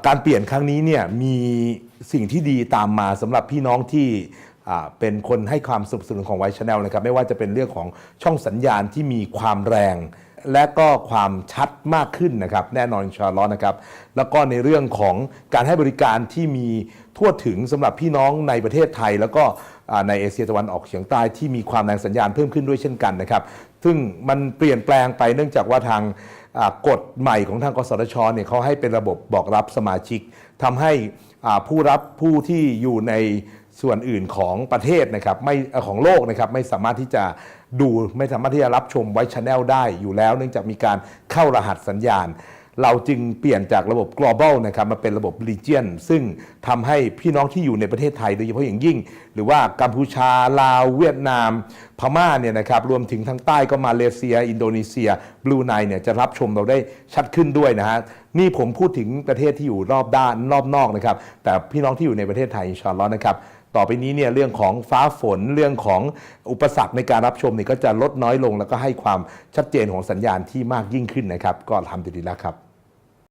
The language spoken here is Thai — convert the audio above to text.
การเปลี่ยนครั้งนี้เนี่ยมีสิ่งที่ดีตามมาสำหรับพี่น้องที่เป็นคนให้ความสนับสนุนของไวท์ชาแนลนะครับไม่ว่าจะเป็นเรื่องของช่องสัญญาณที่มีความแรง และก็ความชัดมากขึ้นนะครับแน่นอนอินชาอัลลอฮ์นะครับแล้วก็ในเรื่องของการให้บริการที่มีทั่วถึงสำหรับพี่น้องในประเทศไทยแล้วก็ในเอเชียตะวันออกเฉียงใต้ที่มีความแรงสัญญาณเพิ่มขึ้นด้วยเช่นกันนะครับซึ่งมันเปลี่ยนแปลงไปเนื่องจากว่าทางกฎใหม่ของทางกสทชเนี่ยเขาให้เป็นระบบบอกรับสมาชิกทำให้ผู้ที่อยู่ในส่วนอื่นของประเทศนะครับไม่ของโลกนะครับไม่สามารถที่จะดูไม่สามารถที่จะรับชมไว้ Channel ได้อยู่แล้วเนื่องจากมีการเข้ารหัสสัญญาณเราจึงเปลี่ยนจากระบบ global นะครับมาเป็นระบบ region ซึ่งทำให้พี่น้องที่อยู่ในประเทศไทยโดยเฉพาะอย่างยิ่งหรือว่ากัมพูชาลาวเวียดนามพม่าเนี่ยนะครับรวมถึงทางใต้ก็มาเลเซียอินโดนีเซียบรูไนเนี่ยจะรับชมเราได้ชัดขึ้นด้วยนะฮะนี่ผมพูดถึงประเทศที่อยู่รอบด้านรอบนอกนะครับแต่พี่น้องที่อยู่ในประเทศไทยอินชาอัลลอฮ์นะครับต่อไปนี้เนี่ยเรื่องของฟ้าฝนเรื่องของอุปสรรคในการรับชมนี่ก็จะลดน้อยลงแล้วก็ให้ความชัดเจนของสัญญาณที่มากยิ่งขึ้นนะครับก็ทำดีแล้วครับ